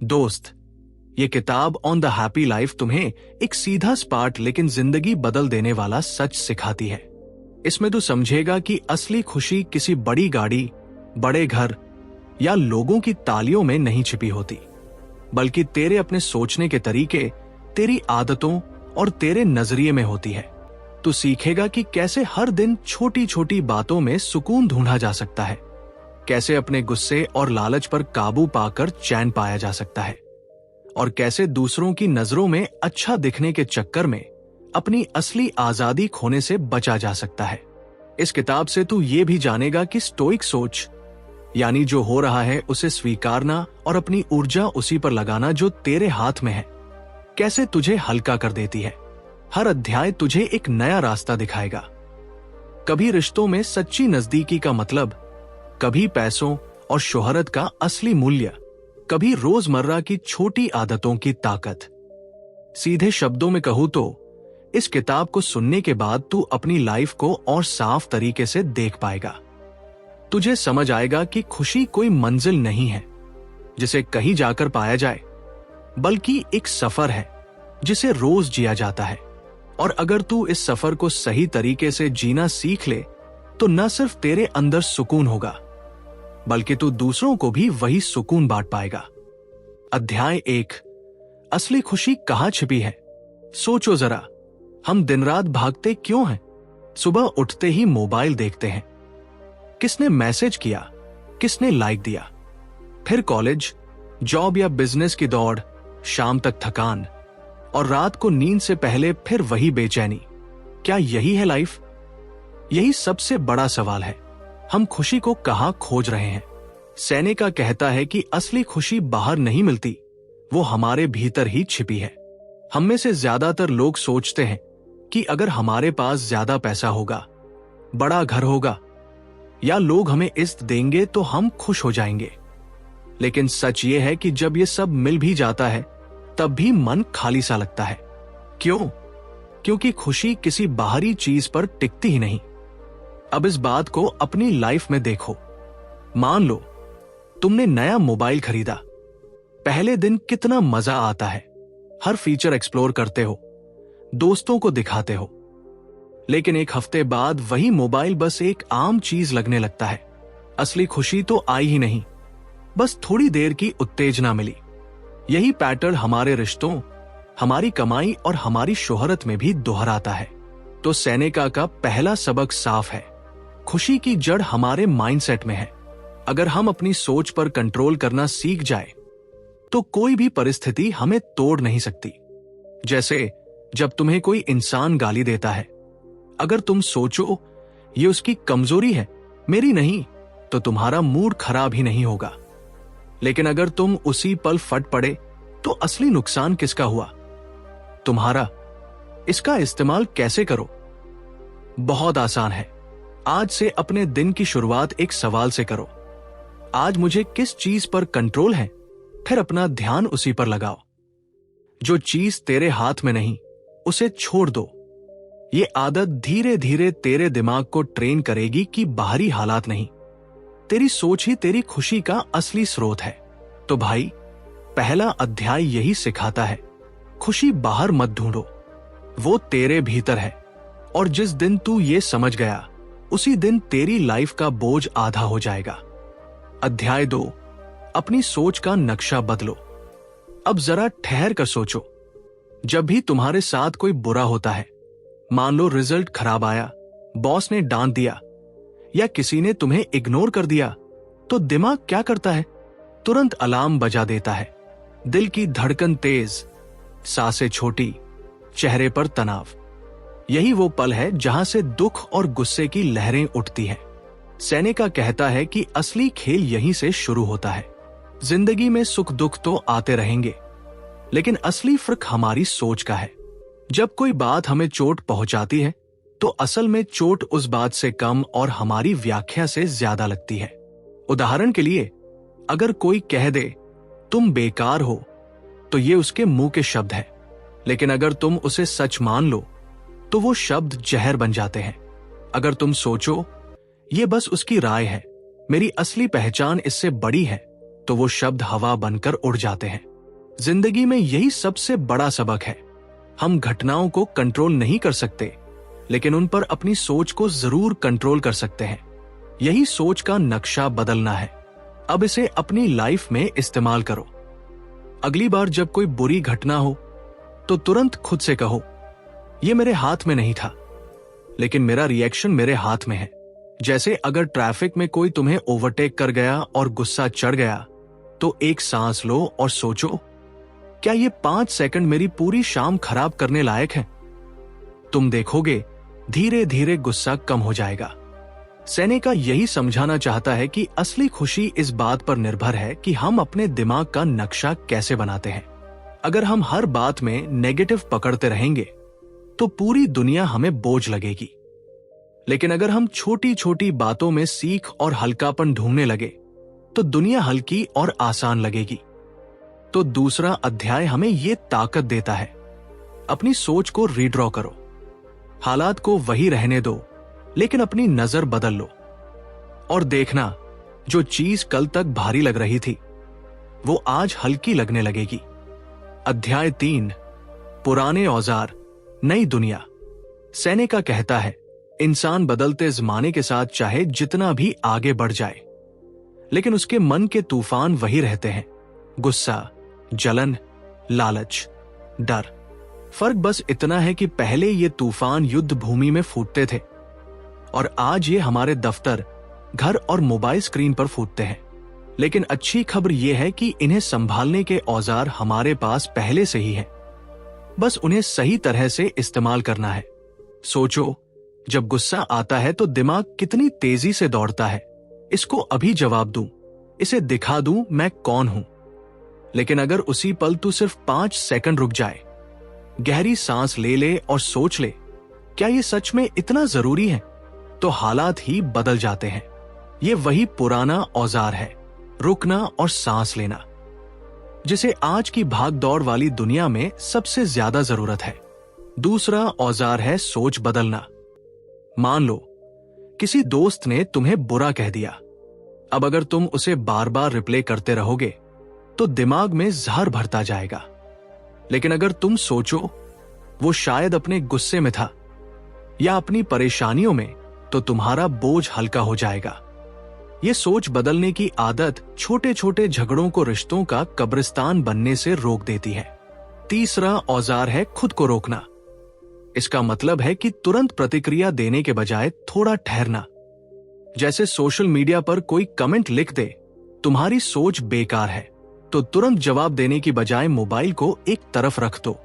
दोस्त, ये किताब ऑन द हैप्पी लाइफ तुम्हें एक सीधा सपाट लेकिन जिंदगी बदल देने वाला सच सिखाती है। इसमें तू समझेगा कि असली खुशी किसी बड़ी गाड़ी, बड़े घर या लोगों की तालियों में नहीं छिपी होती, बल्कि तेरे अपने सोचने के तरीके, तेरी आदतों और तेरे नजरिए में होती है। तू सीखेगा कि कैसे हर दिन छोटी छोटी बातों में सुकून ढूंढा जा सकता है, कैसे अपने गुस्से और लालच पर काबू पाकर चैन पाया जा सकता है, और कैसे दूसरों की नजरों में अच्छा दिखने के चक्कर में अपनी असली आजादी खोने से बचा जा सकता है। इस किताब से तू ये भी जानेगा कि स्टोइक सोच, यानी जो हो रहा है उसे स्वीकारना और अपनी ऊर्जा उसी पर लगाना जो तेरे हाथ में है, कैसे तुझे हल्का कर देती है। हर अध्याय तुझे एक नया रास्ता दिखाएगा। कभी रिश्तों में सच्ची नजदीकी का मतलब, कभी पैसों और शोहरत का असली मूल्य, कभी रोजमर्रा की छोटी आदतों की ताकत। सीधे शब्दों में कहूं तो इस किताब को सुनने के बाद तू अपनी लाइफ को और साफ तरीके से देख पाएगा। तुझे समझ आएगा कि खुशी कोई मंजिल नहीं है जिसे कहीं जाकर पाया जाए, बल्कि एक सफर है जिसे रोज जिया जाता है। और अगर तू इस सफर को सही तरीके से जीना सीख ले तो न सिर्फ तेरे अंदर सुकून होगा, बल्कि तू दूसरों को भी वही सुकून बांट पाएगा। अध्याय 1, असली खुशी कहां छिपी है। सोचो जरा, हम दिन रात भागते क्यों हैं? सुबह उठते ही मोबाइल देखते हैं, किसने मैसेज किया, किसने लाइक दिया, फिर कॉलेज, जॉब या बिजनेस की दौड़, शाम तक थकान, और रात को नींद से पहले फिर वही बेचैनी। क्या यही है लाइफ? यही सबसे बड़ा सवाल है। हम खुशी को कहां खोज रहे हैं? सेनेका कहता है कि असली खुशी बाहर नहीं मिलती, वो हमारे भीतर ही छिपी है। हम में से ज्यादातर लोग सोचते हैं कि अगर हमारे पास ज्यादा पैसा होगा, बड़ा घर होगा या लोग हमें इज्जत देंगे तो हम खुश हो जाएंगे। लेकिन सच ये है कि जब ये सब मिल भी जाता है तब भी मन खाली सा लगता है। क्यों? क्योंकि खुशी किसी बाहरी चीज पर टिकती ही नहीं। अब इस बात को अपनी लाइफ में देखो। मान लो तुमने नया मोबाइल खरीदा। पहले दिन कितना मजा आता है, हर फीचर एक्सप्लोर करते हो, दोस्तों को दिखाते हो। लेकिन एक हफ्ते बाद वही मोबाइल बस एक आम चीज लगने लगता है। असली खुशी तो आई ही नहीं, बस थोड़ी देर की उत्तेजना मिली। यही पैटर्न हमारे रिश्तों, हमारी कमाई और हमारी शोहरत में भी दोहराता है। तो सेनेका का पहला सबक साफ है, खुशी की जड़ हमारे माइंडसेट में है। अगर हम अपनी सोच पर कंट्रोल करना सीख जाए तो कोई भी परिस्थिति हमें तोड़ नहीं सकती। जैसे जब तुम्हें कोई इंसान गाली देता है, अगर तुम सोचो ये उसकी कमजोरी है, मेरी नहीं, तो तुम्हारा मूड खराब ही नहीं होगा। लेकिन अगर तुम उसी पल फट पड़े तो असली नुकसान किसका हुआ? तुम्हारा। इसका इस्तेमाल कैसे करो? बहुत आसान है। आज से अपने दिन की शुरुआत एक सवाल से करो, आज मुझे किस चीज पर कंट्रोल है? फिर अपना ध्यान उसी पर लगाओ। जो चीज तेरे हाथ में नहीं, उसे छोड़ दो। ये आदत धीरे धीरे तेरे दिमाग को ट्रेन करेगी कि बाहरी हालात नहीं, तेरी सोच ही तेरी खुशी का असली स्रोत है। तो भाई, पहला अध्याय यही सिखाता है, खुशी बाहर मत ढूंढो, वो तेरे भीतर है। और जिस दिन तू ये समझ गया, उसी दिन तेरी लाइफ का बोझ आधा हो जाएगा। अध्याय 2, अपनी सोच का नक्शा बदलो। अब जरा ठहर कर सोचो, जब भी तुम्हारे साथ कोई बुरा होता है, मान लो रिजल्ट खराब आया, बॉस ने डांट दिया या किसी ने तुम्हें इग्नोर कर दिया, तो दिमाग क्या करता है? तुरंत अलार्म बजा देता है। दिल की धड़कन तेज, सांसें छोटी, चेहरे पर तनाव। यही वो पल है जहां से दुख और गुस्से की लहरें उठती हैं। सेनेका कहता है कि असली खेल यहीं से शुरू होता है। जिंदगी में सुख दुख तो आते रहेंगे, लेकिन असली फर्क हमारी सोच का है। जब कोई बात हमें चोट पहुंचाती है तो असल में चोट उस बात से कम और हमारी व्याख्या से ज्यादा लगती है। उदाहरण के लिए, अगर कोई कह दे तुम बेकार हो, तो ये उसके मुंह के शब्द हैं, लेकिन अगर तुम उसे सच मान लो तो वो शब्द जहर बन जाते हैं। अगर तुम सोचो ये बस उसकी राय है, मेरी असली पहचान इससे बड़ी है, तो वो शब्द हवा बनकर उड़ जाते हैं। जिंदगी में यही सबसे बड़ा सबक है। हम घटनाओं को कंट्रोल नहीं कर सकते, लेकिन उन पर अपनी सोच को जरूर कंट्रोल कर सकते हैं। यही सोच का नक्शा बदलना है। अब इसे अपनी लाइफ में इस्तेमाल करो। अगली बार जब कोई बुरी घटना हो तो तुरंत खुद से कहो, यह मेरे हाथ में नहीं था, लेकिन मेरा रिएक्शन मेरे हाथ में है। जैसे अगर ट्रैफिक में कोई तुम्हें ओवरटेक कर गया और गुस्सा चढ़ गया, तो एक सांस लो और सोचो, क्या ये 5 सेकंड मेरी पूरी शाम खराब करने लायक है? तुम देखोगे धीरे धीरे गुस्सा कम हो जाएगा। सेनेका यही समझाना चाहता है कि असली खुशी इस बात पर निर्भर है कि हम अपने दिमाग का नक्शा कैसे बनाते हैं। अगर हम हर बात में नेगेटिव पकड़ते रहेंगे तो पूरी दुनिया हमें बोझ लगेगी। लेकिन अगर हम छोटी छोटी बातों में सीख और हल्कापन ढूंढने लगे तो दुनिया हल्की और आसान लगेगी। तो दूसरा अध्याय हमें यह ताकत देता है, अपनी सोच को रीड्रॉ करो। हालात को वही रहने दो, लेकिन अपनी नजर बदल लो और देखना, जो चीज कल तक भारी लग रही थी वो आज हल्की लगने लगेगी। अध्याय 3, पुराने औजार नई दुनिया। सेनेका कहता है, इंसान बदलते जमाने के साथ चाहे जितना भी आगे बढ़ जाए, लेकिन उसके मन के तूफान वही रहते हैं। गुस्सा, जलन, लालच, डर। फर्क बस इतना है कि पहले ये तूफान युद्ध भूमि में फूटते थे और आज ये हमारे दफ्तर, घर और मोबाइल स्क्रीन पर फूटते हैं। लेकिन अच्छी खबर यह है कि इन्हें संभालने के औजार हमारे पास पहले से ही हैं। बस उन्हें सही तरह से इस्तेमाल करना है। सोचो, जब गुस्सा आता है तो दिमाग कितनी तेजी से दौड़ता है। इसको अभी जवाब दूं, इसे दिखा दूं मैं कौन हूं। लेकिन अगर उसी पल तू सिर्फ 5 सेकंड रुक जाए, गहरी सांस ले ले और सोच ले, क्या ये सच में इतना जरूरी है, तो हालात ही बदल जाते हैं। ये वही पुराना औजार है, रुकना और सांस लेना, जिसे आज की भाग दौड़ वाली दुनिया में सबसे ज्यादा जरूरत है। दूसरा औजार है सोच बदलना। मान लो किसी दोस्त ने तुम्हें बुरा कह दिया। अब अगर तुम उसे बार बार रिप्ले करते रहोगे तो दिमाग में जहर भरता जाएगा। लेकिन अगर तुम सोचो, वो शायद अपने गुस्से में था या अपनी परेशानियों में, तो तुम्हारा बोझ हल्का हो जाएगा। ये सोच बदलने की आदत छोटे छोटे झगड़ों को रिश्तों का कब्रिस्तान बनने से रोक देती है। तीसरा औजार है खुद को रोकना। इसका मतलब है कि तुरंत प्रतिक्रिया देने के बजाय थोड़ा ठहरना। जैसे सोशल मीडिया पर कोई कमेंट लिख दे, तुम्हारी सोच बेकार है, तो तुरंत जवाब देने की बजाय मोबाइल को एक तरफ रख दो।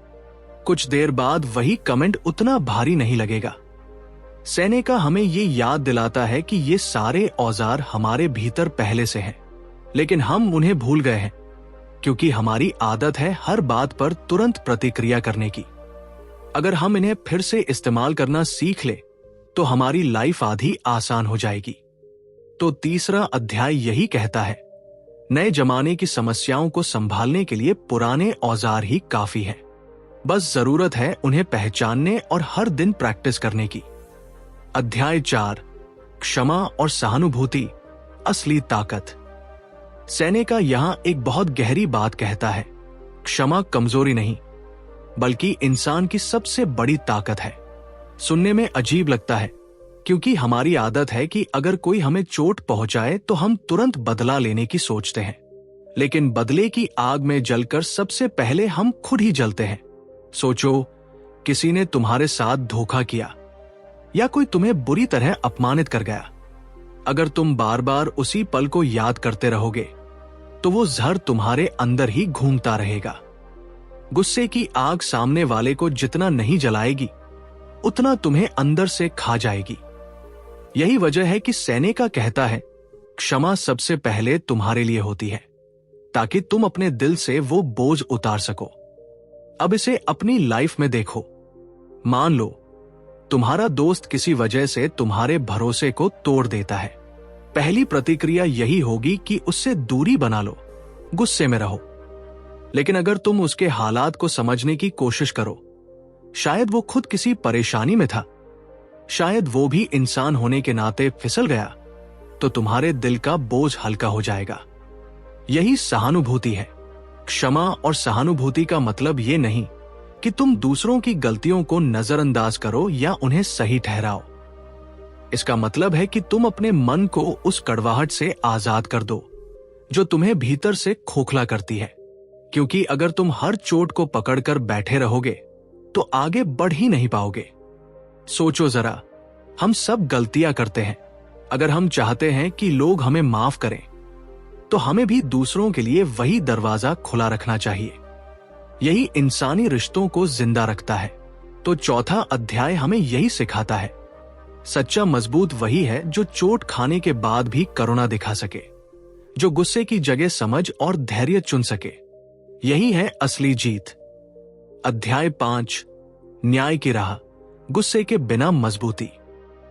कुछ देर बाद वही कमेंट उतना भारी नहीं लगेगा। सेनेका हमें ये याद दिलाता है कि ये सारे औजार हमारे भीतर पहले से हैं, लेकिन हम उन्हें भूल गए हैं क्योंकि हमारी आदत है हर बात पर तुरंत प्रतिक्रिया करने की। अगर हम इन्हें फिर से इस्तेमाल करना सीख ले तो हमारी लाइफ आधी आसान हो जाएगी। तो तीसरा अध्याय यही कहता है, नए जमाने की समस्याओं को संभालने के लिए पुराने औजार ही काफी है। बस जरूरत है उन्हें पहचानने और हर दिन प्रैक्टिस करने की। अध्याय 4, क्षमा और सहानुभूति असली ताकत। सेनेका यहां एक बहुत गहरी बात कहता है। क्षमा कमजोरी नहीं, बल्कि इंसान की सबसे बड़ी ताकत है। सुनने में अजीब लगता है क्योंकि हमारी आदत है कि अगर कोई हमें चोट पहुंचाए तो हम तुरंत बदला लेने की सोचते हैं। लेकिन बदले की आग में जलकर सबसे पहले हम खुद ही जलते हैं। सोचो, किसी ने तुम्हारे साथ धोखा किया या कोई तुम्हें बुरी तरह अपमानित कर गया। अगर तुम बार बार उसी पल को याद करते रहोगे तो वो जहर तुम्हारे अंदर ही घूमता रहेगा। गुस्से की आग सामने वाले को जितना नहीं जलाएगी, उतना तुम्हें अंदर से खा जाएगी। यही वजह है कि सेनेका कहता है, क्षमा सबसे पहले तुम्हारे लिए होती है, ताकि तुम अपने दिल से वो बोझ उतार सको। अब इसे अपनी लाइफ में देखो। मान लो तुम्हारा दोस्त किसी वजह से तुम्हारे भरोसे को तोड़ देता है। पहली प्रतिक्रिया यही होगी कि उससे दूरी बना लो, गुस्से में रहो। लेकिन अगर तुम उसके हालात को समझने की कोशिश करो, शायद वो खुद किसी परेशानी में था, शायद वो भी इंसान होने के नाते फिसल गया, तो तुम्हारे दिल का बोझ हल्का हो जाएगा। यही सहानुभूति है। क्षमा और सहानुभूति का मतलब ये नहीं कि तुम दूसरों की गलतियों को नजरअंदाज करो या उन्हें सही ठहराओ। इसका मतलब है कि तुम अपने मन को उस कड़वाहट से आजाद कर दो जो तुम्हें भीतर से खोखला करती है, क्योंकि अगर तुम हर चोट को पकड़कर बैठे रहोगे तो आगे बढ़ ही नहीं पाओगे। सोचो जरा, हम सब गलतियां करते हैं। अगर हम चाहते हैं कि लोग हमें माफ करें तो हमें भी दूसरों के लिए वही दरवाजा खुला रखना चाहिए। यही इंसानी रिश्तों को जिंदा रखता है। तो चौथा अध्याय हमें यही सिखाता है, सच्चा मजबूत वही है जो चोट खाने के बाद भी करुणा दिखा सके, जो गुस्से की जगह समझ और धैर्य चुन सके। यही है असली जीत। अध्याय 5, न्याय की राह, गुस्से के बिना मजबूती।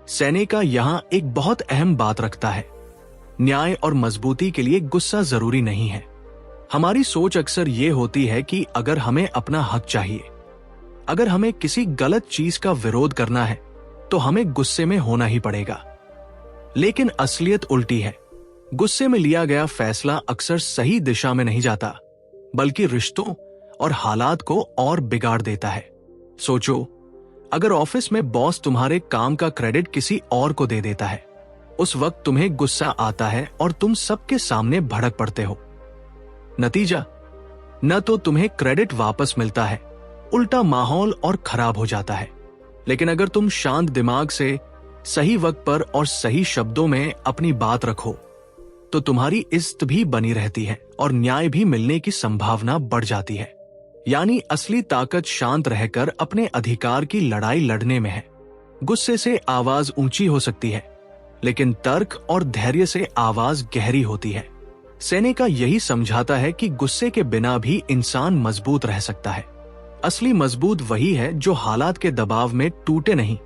सेनेका यहां एक बहुत अहम बात रखता है। न्याय और मजबूती के लिए गुस्सा जरूरी नहीं है। हमारी सोच अक्सर ये होती है कि अगर हमें अपना हक चाहिए, अगर हमें किसी गलत चीज का विरोध करना है तो हमें गुस्से में होना ही पड़ेगा। लेकिन असलियत उल्टी है। गुस्से में लिया गया फैसला अक्सर सही दिशा में नहीं जाता, बल्कि रिश्तों और हालात को और बिगाड़ देता है। सोचो, अगर ऑफिस में बॉस तुम्हारे काम का क्रेडिट किसी और को दे देता है, उस वक्त तुम्हें गुस्सा आता है और तुम सबके सामने भड़क पड़ते हो। नतीजा, न तो तुम्हें क्रेडिट वापस मिलता है, उल्टा माहौल और खराब हो जाता है। लेकिन अगर तुम शांत दिमाग से सही वक्त पर और सही शब्दों में अपनी बात रखो तो तुम्हारी इज्जत भी बनी रहती है और न्याय भी मिलने की संभावना बढ़ जाती है। यानी असली ताकत शांत रहकर अपने अधिकार की लड़ाई लड़ने में है। गुस्से से आवाज ऊंची हो सकती है, लेकिन तर्क और धैर्य से आवाज गहरी होती है। सेनेका यही समझाता है कि गुस्से के बिना भी इंसान मजबूत रह सकता है। असली मजबूत वही है जो हालात के दबाव में टूटे नहीं,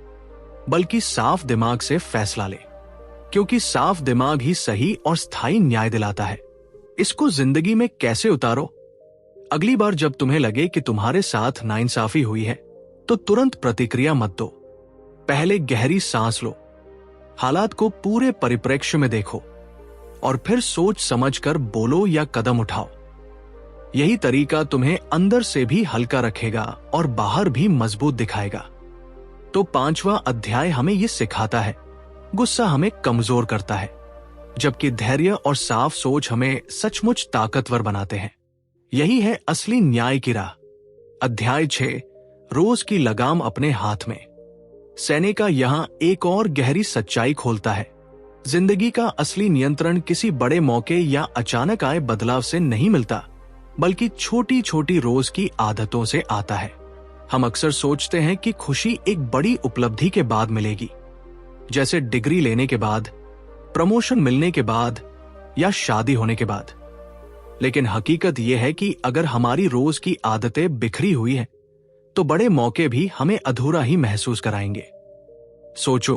बल्कि साफ दिमाग से फैसला ले, क्योंकि साफ दिमाग ही सही और स्थायी न्याय दिलाता है। इसको जिंदगी में कैसे उतारो? अगली बार जब तुम्हें लगे कि तुम्हारे साथ नाइंसाफी हुई है तो तुरंत प्रतिक्रिया मत दो। पहले गहरी सांस लो, हालात को पूरे परिप्रेक्ष्य में देखो और फिर सोच समझकर बोलो या कदम उठाओ। यही तरीका तुम्हें अंदर से भी हल्का रखेगा और बाहर भी मजबूत दिखाएगा। तो 5वां अध्याय हमें यह सिखाता है, गुस्सा हमें कमजोर करता है, जबकि धैर्य और साफ सोच हमें सचमुच ताकतवर बनाते हैं। यही है असली न्याय की राह। अध्याय 6, रोज की लगाम अपने हाथ में। सेनेका यहां एक और गहरी सच्चाई खोलता है। जिंदगी का असली नियंत्रण किसी बड़े मौके या अचानक आए बदलाव से नहीं मिलता, बल्कि छोटी छोटी रोज की आदतों से आता है। हम अक्सर सोचते हैं कि खुशी एक बड़ी उपलब्धि के बाद मिलेगी, जैसे डिग्री लेने के बाद, प्रमोशन मिलने के बाद या शादी होने के बाद। लेकिन हकीकत यह है कि अगर हमारी रोज की आदतें बिखरी हुई हैं, तो बड़े मौके भी हमें अधूरा ही महसूस कराएंगे। सोचो,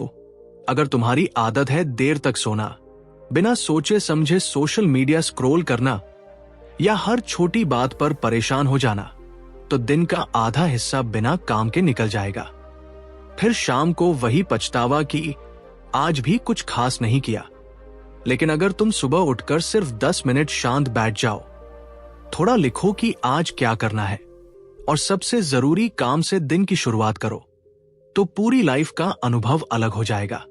अगर तुम्हारी आदत है देर तक सोना, बिना सोचे समझे सोशल मीडिया स्क्रॉल करना या हर छोटी बात पर परेशान हो जाना, तो दिन का आधा हिस्सा बिना काम के निकल जाएगा। फिर शाम को वही पछतावा कि आज भी कुछ खास नहीं किया। लेकिन अगर तुम सुबह उठकर सिर्फ 10 मिनट शांत बैठ जाओ, थोड़ा लिखो कि आज क्या करना है और सबसे जरूरी काम से दिन की शुरुआत करो, तो पूरी लाइफ का अनुभव अलग हो जाएगा।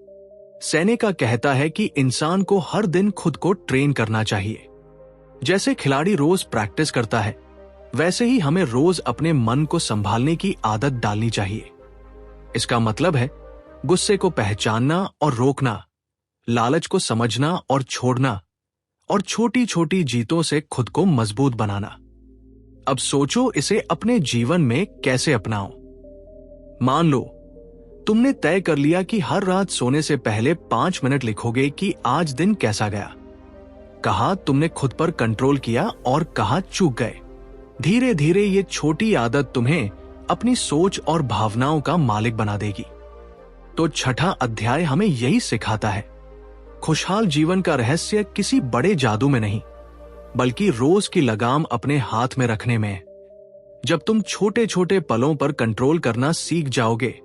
सेनेका कहता है कि इंसान को हर दिन खुद को ट्रेन करना चाहिए। जैसे खिलाड़ी रोज प्रैक्टिस करता है, वैसे ही हमें रोज अपने मन को संभालने की आदत डालनी चाहिए। इसका मतलब है गुस्से को पहचानना और रोकना, लालच को समझना और छोड़ना, और छोटी छोटी जीतों से खुद को मजबूत बनाना। अब सोचो इसे अपने जीवन में कैसे अपनाओ। मान लो तुमने तय कर लिया कि हर रात सोने से पहले 5 मिनट लिखोगे कि आज दिन कैसा गया। कहा तुमने खुद पर कंट्रोल किया और कहा चूक गए। धीरे धीरे ये छोटी आदत तुम्हें अपनी सोच और भावनाओं का मालिक बना देगी। तो 6ठा अध्याय हमें यही सिखाता है, खुशहाल जीवन का रहस्य किसी बड़े जादू में नहीं, बल्कि रोज की लगाम अपने हाथ में रखने में है। जब तुम छोटे छोटे पलों पर कंट्रोल करना सीख जाओगे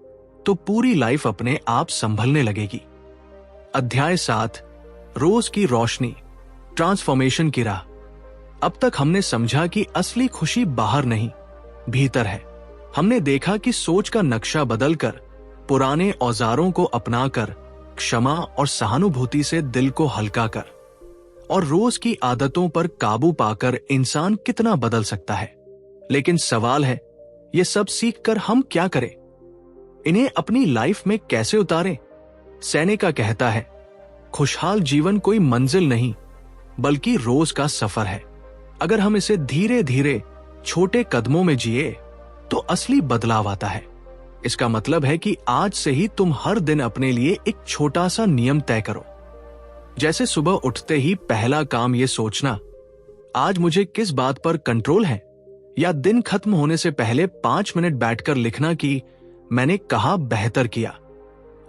तो पूरी लाइफ अपने आप संभलने लगेगी। अध्याय 7, रोज की रोशनी, ट्रांसफॉर्मेशन की राह। अब तक हमने समझा कि असली खुशी बाहर नहीं, भीतर है। हमने देखा कि सोच का नक्शा बदलकर, पुराने औजारों को अपनाकर, क्षमा और सहानुभूति से दिल को हल्का कर और रोज की आदतों पर काबू पाकर इंसान कितना बदल सकता है। लेकिन सवाल है, ये सब सीखकर हम क्या करें? इन्हें अपनी लाइफ में कैसे उतारें? सेनेका कहता है, खुशहाल जीवन कोई मंजिल नहीं बल्कि रोज का सफर है। अगर हम इसे धीरे धीरे छोटे कदमों में जिए तो असली बदलाव आता है। इसका मतलब है कि आज से ही तुम हर दिन अपने लिए एक छोटा सा नियम तय करो। जैसे सुबह उठते ही पहला काम ये सोचना, आज मुझे किस बात पर कंट्रोल है, या दिन खत्म होने से पहले 5 मिनट बैठकर लिखना कि मैंने कहाँ बेहतर किया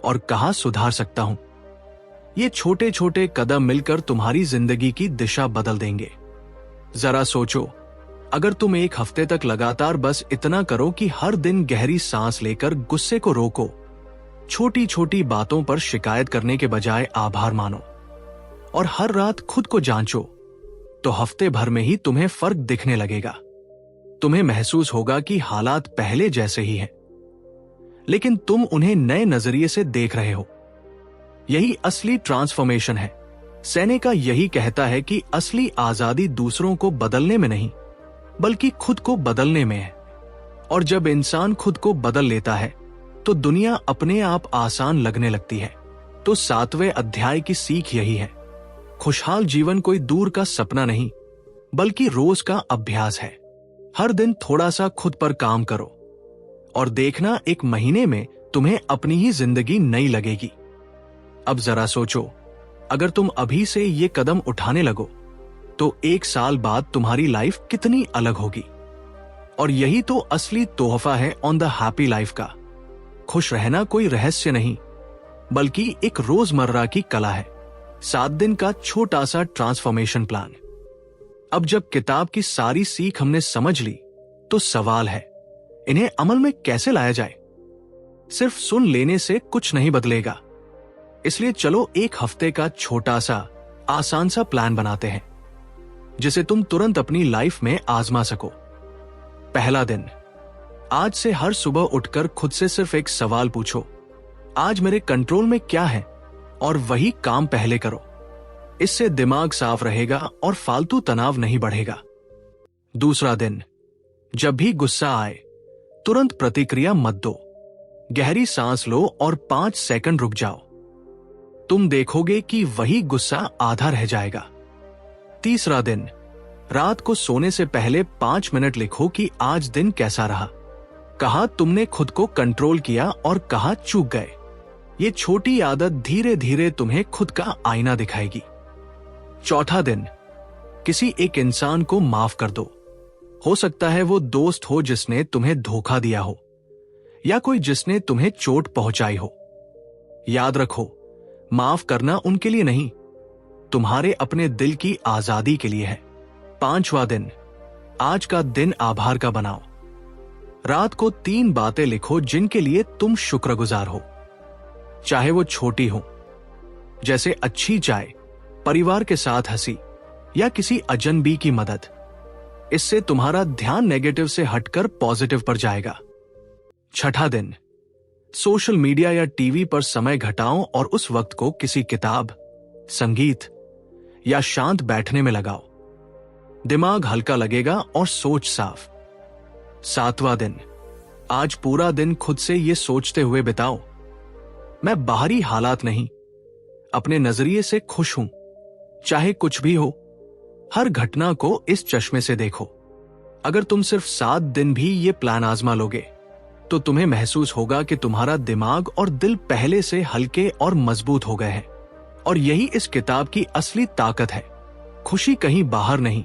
और कहाँ सुधार सकता हूं। ये छोटे छोटे कदम मिलकर तुम्हारी जिंदगी की दिशा बदल देंगे। जरा सोचो, अगर तुम एक हफ्ते तक लगातार बस इतना करो कि हर दिन गहरी सांस लेकर गुस्से को रोको, छोटी छोटी बातों पर शिकायत करने के बजाय आभार मानो और हर रात खुद को जांचो, तो हफ्ते भर में ही तुम्हें फर्क दिखने लगेगा। तुम्हें महसूस होगा कि हालात पहले जैसे ही हैं, लेकिन तुम उन्हें नए नजरिए से देख रहे हो। यही असली ट्रांसफॉर्मेशन है। सेनेका यही कहता है कि असली आजादी दूसरों को बदलने में नहीं बल्कि खुद को बदलने में है। और जब इंसान खुद को बदल लेता है तो दुनिया अपने आप आसान लगने लगती है। तो 7वें अध्याय की सीख यही है, खुशहाल जीवन कोई दूर का सपना नहीं बल्कि रोज का अभ्यास है। हर दिन थोड़ा सा खुद पर काम करो और देखना, एक महीने में तुम्हें अपनी ही जिंदगी नई लगेगी। अब जरा सोचो, अगर तुम अभी से ये कदम उठाने लगो तो 1 साल बाद तुम्हारी लाइफ कितनी अलग होगी। और यही तो असली तोहफा है ऑन द हैप्पी लाइफ का। खुश रहना कोई रहस्य नहीं बल्कि एक रोजमर्रा की कला है। 7 दिन का छोटा सा ट्रांसफॉर्मेशन प्लान। अब जब किताब की सारी सीख हमने समझ ली तो सवाल है, इन्हें अमल में कैसे लाया जाए? सिर्फ सुन लेने से कुछ नहीं बदलेगा, इसलिए चलो एक हफ्ते का छोटा सा आसान सा प्लान बनाते हैं जिसे तुम तुरंत अपनी लाइफ में आजमा सको। पहला दिन, आज से हर सुबह उठकर खुद से सिर्फ एक सवाल पूछो, आज मेरे कंट्रोल में क्या है, और वही काम पहले करो। इससे दिमाग साफ रहेगा और फालतू तनाव नहीं बढ़ेगा। दूसरा दिन, जब भी गुस्सा आए तुरंत प्रतिक्रिया मत दो, गहरी सांस लो और 5 सेकंड रुक जाओ। तुम देखोगे कि वही गुस्सा आधा रह जाएगा। तीसरा दिन, रात को सोने से पहले 5 मिनट लिखो कि आज दिन कैसा रहा, कहां तुमने खुद को कंट्रोल किया और कहां चूक गए। ये छोटी आदत धीरे धीरे तुम्हें खुद का आईना दिखाएगी। चौथा दिन, किसी एक इंसान को माफ कर दो। हो सकता है वो दोस्त हो जिसने तुम्हें धोखा दिया हो, या कोई जिसने तुम्हें चोट पहुंचाई हो। याद रखो, माफ करना उनके लिए नहीं, तुम्हारे अपने दिल की आजादी के लिए है। 5वां दिन, आज का दिन आभार का बनाओ। रात को 3 बातें लिखो जिनके लिए तुम शुक्रगुजार हो, चाहे वो छोटी हो, जैसे अच्छी चाय, परिवार के साथ हंसी या किसी अजनबी की मदद। इससे तुम्हारा ध्यान नेगेटिव से हटकर पॉजिटिव पर जाएगा। 6ठा दिन, सोशल मीडिया या टीवी पर समय घटाओ और उस वक्त को किसी किताब, संगीत या शांत बैठने में लगाओ। दिमाग हल्का लगेगा और सोच साफ। 7वां दिन, आज पूरा दिन खुद से ये सोचते हुए बिताओ, मैं बाहरी हालात नहीं, अपने नजरिए से खुश हूं, चाहे कुछ भी हो। हर घटना को इस चश्मे से देखो। अगर तुम सिर्फ 7 दिन भी ये प्लान आजमा लोगे तो तुम्हें महसूस होगा कि तुम्हारा दिमाग और दिल पहले से हल्के और मजबूत हो गए हैं। और यही इस किताब की असली ताकत है। खुशी कहीं बाहर नहीं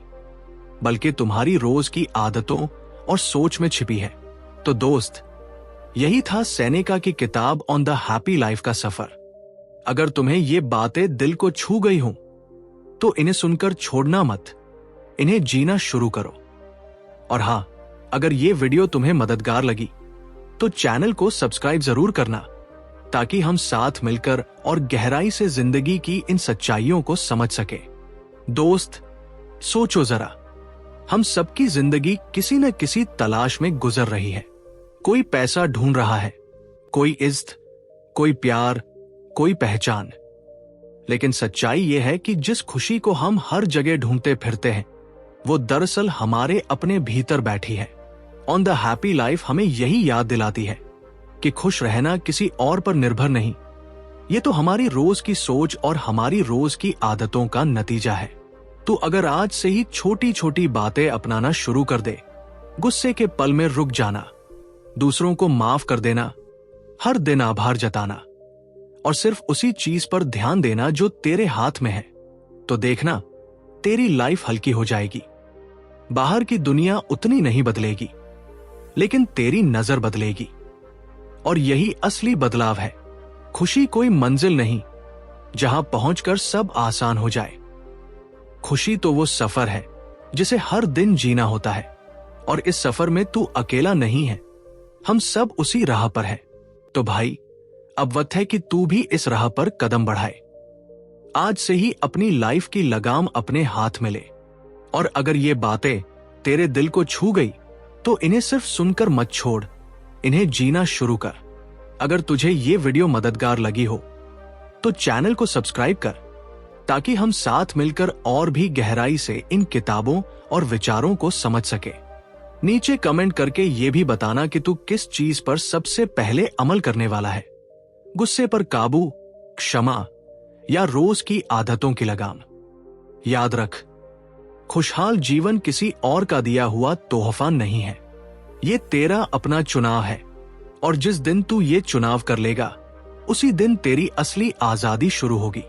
बल्कि तुम्हारी रोज की आदतों और सोच में छिपी है। तो दोस्त, यही था सेनेका की किताब ऑन द हैप्पी लाइफ का सफर। अगर तुम्हें ये बातें दिल को छू गई हों तो इन्हें सुनकर छोड़ना मत, इन्हें जीना शुरू करो। और हां, अगर ये वीडियो तुम्हें मददगार लगी तो चैनल को सब्सक्राइब जरूर करना, ताकि हम साथ मिलकर और गहराई से जिंदगी की इन सच्चाइयों को समझ सके। दोस्त, सोचो जरा, हम सबकी जिंदगी किसी न किसी तलाश में गुजर रही है। कोई पैसा ढूंढ रहा है, कोई इज्जत, कोई प्यार, कोई पहचान। लेकिन सच्चाई यह है कि जिस खुशी को हम हर जगह ढूंढते फिरते हैं, वो दरअसल हमारे अपने भीतर बैठी है। ऑन द हैप्पी लाइफ हमें यही याद दिलाती है कि खुश रहना किसी और पर निर्भर नहीं, ये तो हमारी रोज की सोच और हमारी रोज की आदतों का नतीजा है। तो अगर आज से ही छोटी छोटी बातें अपनाना शुरू कर दे, गुस्से के पल में रुक जाना, दूसरों को माफ कर देना, हर दिन आभार जताना और सिर्फ उसी चीज पर ध्यान देना जो तेरे हाथ में है, तो देखना तेरी लाइफ हल्की हो जाएगी। बाहर की दुनिया उतनी नहीं बदलेगी, लेकिन तेरी नजर बदलेगी। और यही असली बदलाव है। खुशी कोई मंजिल नहीं जहां पहुंचकर सब आसान हो जाए। खुशी तो वो सफर है जिसे हर दिन जीना होता है, और इस सफर में तू अकेला नहीं है, हम सब उसी राह पर हैं। तो भाई, अब वक्त है कि तू भी इस राह पर कदम बढ़ाए। आज से ही अपनी लाइफ की लगाम अपने हाथ में ले। और अगर ये बातें तेरे दिल को छू गई तो इन्हें सिर्फ सुनकर मत छोड़, इन्हें जीना शुरू कर। अगर तुझे ये वीडियो मददगार लगी हो तो चैनल को सब्सक्राइब कर, ताकि हम साथ मिलकर और भी गहराई से इन किताबों और विचारों को समझ सके। नीचे कमेंट करके ये भी बताना कि तू किस चीज पर सबसे पहले अमल करने वाला है, गुस्से पर काबू, क्षमा या रोज की आदतों की लगाम। याद रख, खुशहाल जीवन किसी और का दिया हुआ तोहफा नहीं है, ये तेरा अपना चुनाव है। और जिस दिन तू ये चुनाव कर लेगा, उसी दिन तेरी असली आजादी शुरू होगी।